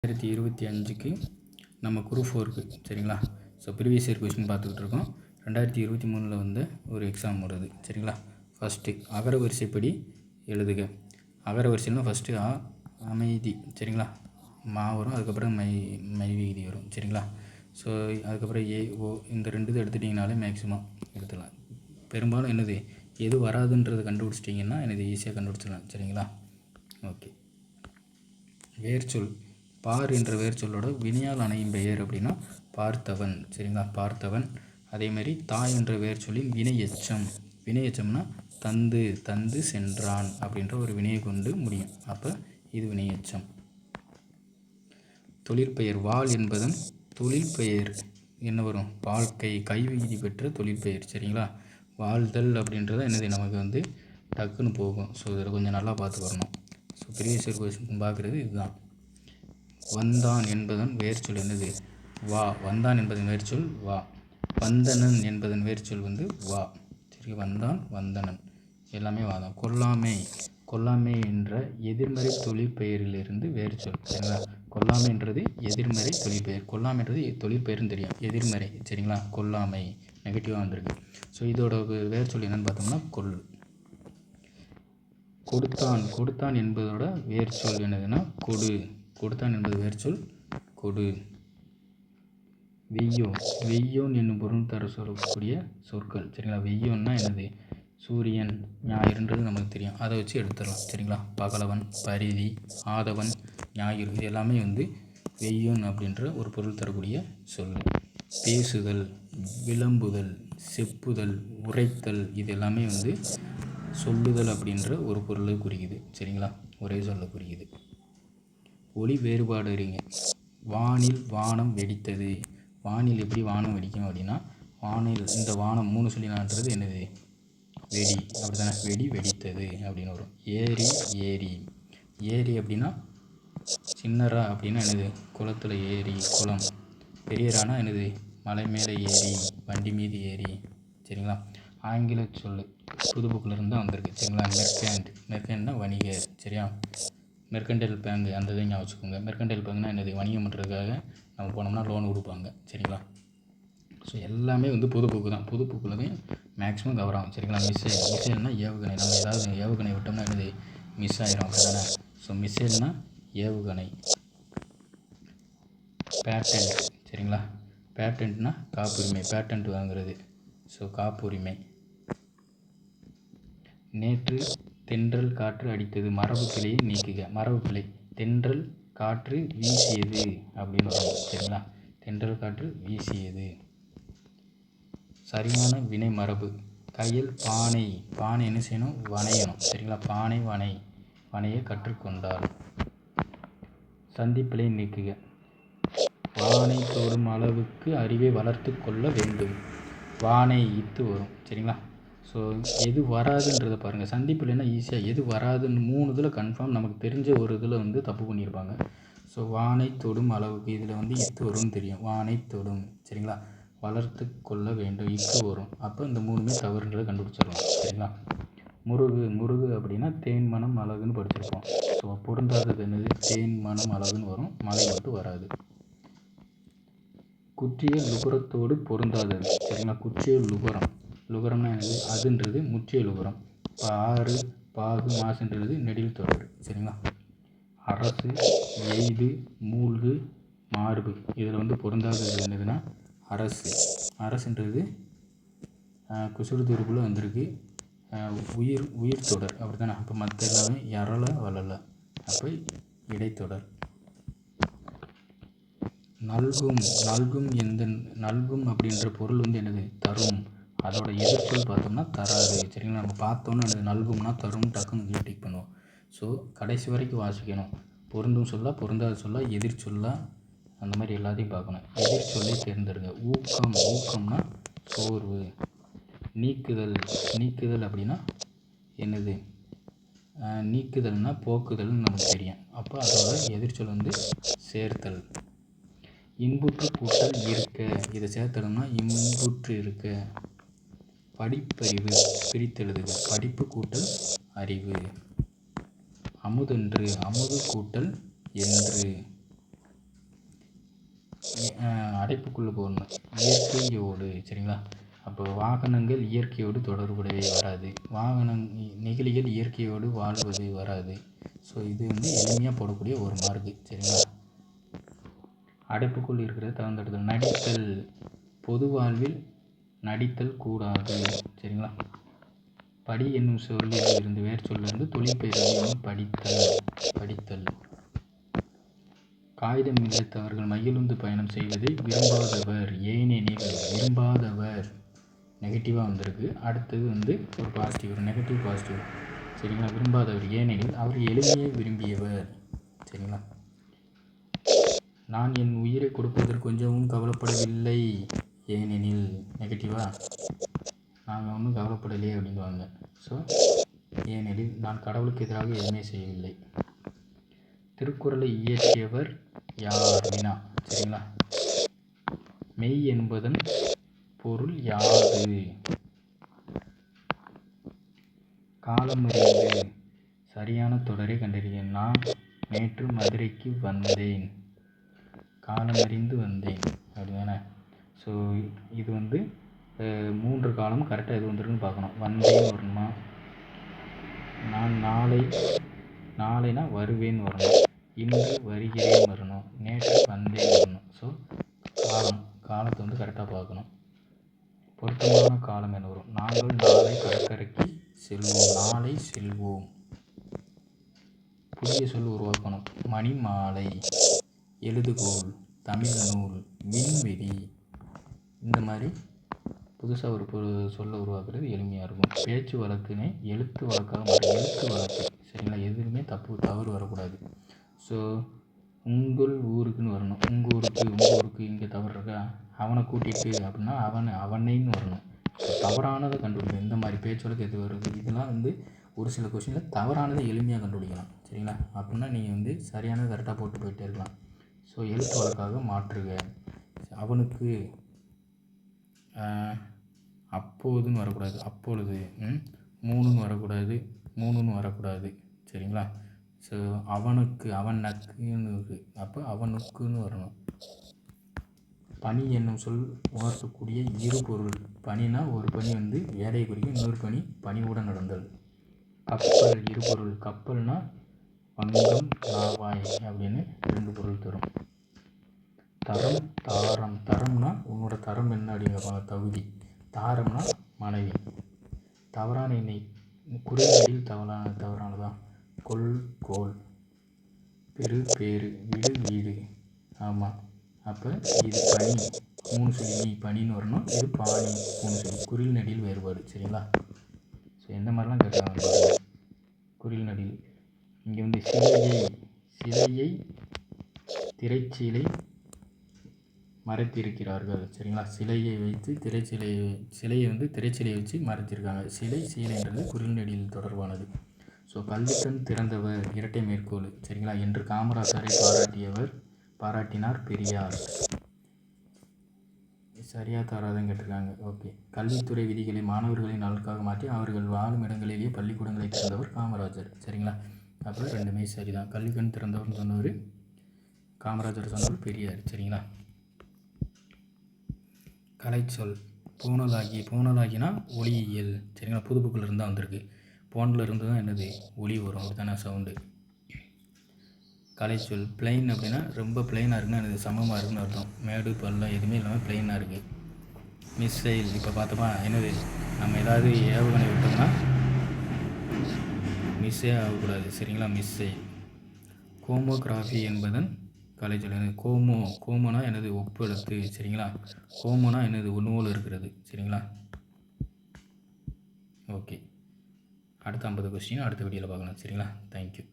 2025க்கு நம்ம குரூப் 4க்கு சரிங்களா. So previous year question பார்த்துக்கிட்டு இருக்கோம். 2023 வந்த ஒரு எக்ஸாம் வருது சரிங்களா. ஃபஸ்ட்டு அகர வரிசைப்படி எழுதுக. அகர வரிசைனா ஃபஸ்ட்டு அமைதி சரிங்களா, மா வரும், அதுக்கப்புறம் மை விகுதி வரும் சரிங்களா. ஸோ அதுக்கப்புறம் ஓ இந்த ரெண்டு இது எடுத்துட்டிங்கனாலே மேக்ஸிமம் எடுத்துடலாம். பெரும்பாலும் என்னது எது வராதுன்றதை கண்டுபிடிச்சிட்டிங்கன்னா என்னது ஈஸியாக கண்டுபிடிச்சிடலாம் சரிங்களா. ஓகே, வேர்ச்சொல் பார் என்ற வேர்ச்சொல்லோட வினையால் அணையும் பெயர் அப்படின்னா பார்த்தவன் சரிங்களா, பார்த்தவன். அதேமாதிரி தாய் என்ற வேர்ச்சொல்லின் வினை எச்சம், வினை எச்சம்னா தந்து சென்றான் அப்படின்ற ஒரு வினையை கொண்டு முடியும். அப்போ இது வினை எச்சம். தொழிற்பெயர் வாள் என்பதன் தொழிற்பெயர் என்ன வரும், வாழ்க்கை, கை விகுதி பெற்ற தொழிற்பெயர் சரிங்களா. வாழ்தல் அப்படின்றத என்னது நமக்கு டக்குன்னு போகும். ஸோ இதில் கொஞ்சம் நல்லா பார்த்து வரணும். ஸோ ப்ரீவியஸ் இயர் கொஸ்டின் பார்க்குறது இதுதான். வந்தான் என்பதன் வேர்ச்சொல் என்னது, வா. வந்தான் என்பதன் வேர்ச்சொல் வா. வந்தனன் என்பதன் வேர்ச்சொல் வா சரி. வந்தான் வந்தனன் எல்லாமே வாதான். கொல்லாமை என்ற எதிர்மறை தொழிற்பெயரிலிருந்து வேர்ச்சொல் சரிங்களா. கொல்லாமைன்றது எதிர்மறை தொழிற்பெயர், கொல்லாமைன்றது தொழிற்பெயர்னு தெரியும், எதிர்மறை சரிங்களா. கொல்லாமை நெகட்டிவாக வந்திருக்கு. ஸோ இதோட வேர்ச்சொல் என்னென்னு பார்த்தோம்னா கொல். கொடுத்தான் என்பதோட வேர்ச்சொல் என்னதுன்னா கொடு. கொடுத்தான் என்பது வேர்ச்சொல் கொடு. வெய்யோன் என்னும் பொருள் தர சொல்லக்கூடிய சொற்கள் சரிங்களா. வெய்யோன்னா என்னது, சூரியன், ஞாயிறுன்றது நமக்கு தெரியும், அதை வச்சு எடுத்துடலாம் சரிங்களா. பகலவன், பரிதி, ஆதவன், ஞாயிறு இது எல்லாமே வெய்யோன் அப்படின்ற ஒரு பொருள் தரக்கூடிய சொல். பேசுதல், விளம்புதல், செப்புதல், உரைத்தல் இது எல்லாமே சொல்லுதல் அப்படின்ற ஒரு பொருளை குறிக்குது சரிங்களா, ஒரே சொல்ல குறிக்குது. ஒளி வேறுபாடு அறிங்க. வானில் வானம் வெடித்தது. வானில் எப்படி வானம் வெடிக்கும் அப்படின்னா, வானில் இந்த வானம் 3 சொல்லினான்றது என்னது, வெடி அப்படி தானே, வெடி வெடித்தது அப்படின்னு வரும். ஏரி அப்படின்னா சின்னரா அப்படின்னா என்னது, குளத்தில் ஏரி குளம். பெரியரானா என்னது, மலை மேலே ஏரி, வண்டி மீது ஏரி சரிங்களா. ஆங்கில சொல் புது புக்கில் இருந்து தான் வந்திருக்கு சரிங்களா. மெர்கண்ட்னா வணிகர் சரியா. மெர்கண்டைல் பேங்க் அந்த இதை ஞாபகம் வச்சுக்கோங்க. மெர்கண்டைல் பேங்க்னா என்னது, வணிகம் பண்ணுறதுக்காக நம்ம போனோம்னா லோன் கொடுப்பாங்க சரிங்களா. ஸோ எல்லாமே புது புக்கு தான். புது புக்கில் தான் மேக்ஸிமம் கவர் ஆகும் சரிங்களா. மிசைல்னா ஏவுகணை. நம்ம ஏதாவது ஏவுகணை விட்டோம்னா என்னது, மிஸ் ஆயிரும் அப்படி தானே. ஸோ மிசைல்னா ஏவுகணை. பேட்டன்ட் சரிங்களா. பேட்டன்ட்னா காப்புரிமை, பேட்டன்ட் வாங்குறது. ஸோ காப்புரிமை. நேற்று தென்றல் காற்று அடித்தது. மரபு பிழையை நீக்குக. மரபு பிழை தென்றல் காற்று வீசியது அப்படின்னு வரும் சரிங்களா. தென்றல் காற்று வீசியது. சரியான வினை மரபு கயல் பானை என்ன செய்யணும், வணையணும் சரிங்களா. பானை வணைய கற்றுக்கொண்டால். சந்திப்பிழை நீக்குக. வானை தொடும் அளவுக்கு அறிவை வளர்த்து கொள்ள வேண்டும். வானை இத்து வரும் சரிங்களா. ஸோ எது வராதுன்றதை பாருங்கள். சந்திப்பில்லைன்னா ஈஸியாக எது வராதுன்னு 3 இதில் கன்ஃபார்ம் நமக்கு தெரிஞ்ச ஒரு இதில் தப்பு பண்ணியிருப்பாங்க. ஸோ வானை தொடும் அளவுக்கு இதில் இத்து வரும்னு தெரியும், வானை தொடும் சரிங்களா. வளர்த்து கொள்ள வேண்டும் இக்கு வரும். அப்போ இந்த 3மே தவறுன்றதை கண்டுபிடிச்சிடலாம் சரிங்களா. முருகு அப்படின்னா தேன் மனம் அழகுன்னு படிச்சிருப்போம். ஸோ பொருந்தாதது என்னது, தேன் மனம் அழகுன்னு வரும், மழை மட்டும் வராது. குற்றிய லுகரத்தோடு பொருந்தாதது சரிங்களா. குற்றிய லுகரம்னா என்னது, அதுன்றது முற்றிய லுகரம். இப்போ ஆறு பாகு மாசுன்றது நெடில் தொடர் சரிங்களா. அரசு, எய்து, மூழ்கு, மார்பு இதில் பொருந்தாதது என்னதுன்னா அரசுன்றது குசுறுதுருக்குள்ளே வந்திருக்கு. உயிர் தொடர் அப்படி தானே. அப்போ மற்ற எல்லாமே யரள வளல, அப்போ இடைத்தொடர். நல்கும் அப்படின்ற பொருள் என்னது, தரும். அதோட எதிர்ச்சொல் பார்த்தோம்னா தராது சரிங்களா. நம்ம பார்த்தோன்னா என்னது, நல்கும்னா தரும், டக்குன்னு டிக் பண்ணுவோம். ஸோ கடைசி வரைக்கும் வாசிக்கணும். பொருந்தும் சொல்லா, பொருந்தாத சொல்லா, எதிர்ச்சொல்லா, அந்த மாதிரி எல்லாத்தையும் பார்க்கணும். எதிர்ச்சொல்லை தேர்ந்தெடுங்க. ஊக்கம்னா சோர்வு. நீக்குதல் அப்படின்னா என்னது, நீக்குதல்னா போக்குதல்னு நமக்கு தெரியும். அப்போ அதோட எதிர்ச்சொல் சேர்த்தல். இன்புற்று கூட்டல் இருக்க, இதை சேர்த்தலும்னா இன்புற்று இருக்க. படிப்பறிவு பிரித்தெழுதுக. படிப்பு கூட்டல் அறிவு. அமுதென்று, அமுது கூட்டல் என்று. அடைப்புக்குள்ளே போடணும். இயற்கையோடு. சரிங்களா? அப்போ வாகனங்கள் இயற்கையோடு தொடர்புடையவை வராது. நெகிழிகள் இயற்கையோடு வாழ்வது வராது. ஸோ இது வந்து எளிமையாக போடக்கூடிய ஒரு மார்க்கு. சரிங்களா? அடைப்புக்குள் இருக்கிற தகுந்தெடுத்தல். நடித்தல். பொது வாழ்வில் நடித்தல் கூடாது. சரிங்களா? படி என்னும் சொல்லில் இருந்து வேர் சொல்லிருந்து தொழிற்பெயர்வு படித்தல். காகிதம் இல்லத்தவர்கள் மகிழுந்து பயணம் செய்வதை விரும்பாதவர். ஏனெனில் விரும்பாதவர் நெகட்டிவாக வந்திருக்கு. அடுத்தது வந்து ஒரு பாசிட்டிவ், ஒரு நெகட்டிவ் பாசிட்டிவ். சரிங்களா? விரும்பாதவர் ஏனெனில் அவர் எளிமையை விரும்பியவர். சரிங்களா? நான் என் உயிரை கொடுப்பதற்கு கொஞ்சமும் கவலைப்படவில்லை. ஏனெனில் நெகட்டிவாக நாங்கள் ஒன்றும் கவலைப்படலையே அப்படிங்குவாங்க. ஸோ ஏனெனில் நான் கடவுளுக்கு எதிராக எதுவுமே செய்யவில்லை. திருக்குறளை இயற்றியவர் யார்? வினா. சரிங்களா? மெய் என்பதன் பொருள் யாது? காலமறிந்து. சரியான தொடரை கண்டறியேன். நான் நேற்று மதுரைக்கு வந்தேன். காலமறிந்து வந்தேன் அப்படிதானே? ஸோ இது வந்து 3 காலம் கரெக்டாக எது வந்துருக்குன்னு பார்க்கணும். வந்தேன் வரணுமா, நான் நாளைனா வருவேன் வரணும், இன்று வருகிறேன் வரணும், நேற்று வந்தேன் வரணும். ஸோ காலத்தை வந்து கரெக்டாக பார்க்கணும். பொருத்தமான காலம் என்ன வரும்? நாங்கள் நாளை கடற்கரைக்கு செல்வோம். நாளை செல்வோம். புதிய சொல் உருவாக்கணும். மணி மாலை, எழுதுகோல், தமிழ் நூல், விண்வெளி. இந்த மாதிரி புதுசாக ஒரு சொல்லை உருவாக்குறது எளிமையாக இருக்கும். பேச்சு வழக்குன்னு எழுத்து வழக்காக மாறும். எழுத்து வழக்கு. சரிங்களா? எதுவுமே தவறு வரக்கூடாது. ஸோ உங்கள் ஊருக்குன்னு வரணும். உங்கள் ஊருக்கு இங்கே தவறு இருக்கா, அவனை கூட்டிகிட்டு அப்படின்னா அவனைன்னு வரணும். தவறானதை கண்டுபிடிக்கணும். இந்த மாதிரி பேச்சு வழக்கு எது வருது, இதெல்லாம் வந்து ஒரு சில கொஸ்டினில் தவறானதை எளிமையாக கண்டுபிடிக்கலாம். சரிங்களா? அப்படின்னா நீங்கள் வந்து சரியானது கரெக்டாக போட்டு போயிட்டே இருக்கலாம். ஸோ எழுத்து வழக்காக மாற்றுக. அவனுக்கு அப்போதுன்னு வரக்கூடாது, அப்பொழுது. மூணுன்னு வரக்கூடாது. சரிங்களா? ஸோ அவனுக்கு, அவனுக்குன்னு இருக்குது, அப்போ அவனுக்குன்னு வரணும். பணி என்னும் சொல் உணர்த்தக்கூடிய இரு பொருள். பணினா ஒரு பணி வந்து வேலையை குறிக்கும், இன்னொரு பணி பணிவுடன் நடந்தல். கப்பல் இரு பொருள். கப்பல்னா வங்கம் நாவாய் அப்படின்னு 2 பொருள் தரும். தாரம். தரம்னா உன்னோட தரம் என்ன அப்படிங்கிற தகுதி. தாரம்னா மனைவி. தவறான எண்ணெய். குறைநடில் தவறானதான். கோல். பேரு. வீடு. ஆமாம். அப்போ இது பனி 3 சொல்லி பனின்னு வரணும். இது பானி 3 சொல்லி. குறில் நடில் வேறுபாடு. சரிங்களா? ஸோ எந்த மாதிரிலாம் கேட்குறாங்க. குறில் நடில். இங்கே வந்து சிலையை திரைச்சீலை மறைத்திருக்கிறார்கள். சரிங்களா? சிலையை வைத்து சிலையை வந்து திரைச்சீலையை வச்சு மறைத்திருக்காங்க. சீலைன்றது குறில் நடில் தொடர்பானது. ஸோ கல்விக்கண் திறந்தவர் இரட்டை மேற்கோள். சரிங்களா? என்று காமராஜரை பாராட்டினார் பெரியார். சரியாக தவறாதான் கேட்டிருக்காங்க. ஓகே. கல்வித்துறை விதிகளை மாணவர்களின் நலனுக்காக மாற்றி அவர்கள் வாழும் இடங்களிலேயே பள்ளிக்கூடங்களை திறந்தவர் காமராஜர். சரிங்களா? அப்புறம் 2மே சரிதான். கல்விக்கண் திறந்தவர்னு சொன்னவர் காமராஜர், சொன்னவர் பெரியார். சரிங்களா? கலைச்சொல். பூனலாகினா ஒளியியல். சரிங்களா? புதுப்புக்குள்ள இருந்தால் வந்திருக்கு. போனில் இருந்து தான் என்னது ஒளி வரும். அப்படித்தானே சவுண்டு. கலைச்சொல். பிளைன் அப்படின்னா ரொம்ப பிளைனாக இருக்குன்னா என்னது சமமாக இருக்குன்னு அர்த்தம். மேடு பள்ளம் எதுவுமே இல்லாமல் பிளைனாக இருக்குது. மிஸ்ஸைல். இப்போ பார்த்தோமா என்னது, நம்ம ஏதாவது ஏவுகணை விட்டோம்னா மிஸ்ஸே ஆகக்கூடாது. சரிங்களா? மிஸ்ஸைல். கோமோகிராஃபி என்பதன் கலைச்சொல். கோமோனா என்னது ஒப்பெழுத்து. சரிங்களா? கோமோனா என்னது ஒன்றுபோல் இருக்கிறது. சரிங்களா? ஓகே. அடுத்த 50 கொஸ்டின் அடுத்த வீடியோவில் பார்க்கலாம். சரிங்களா? தேங்க்யூ.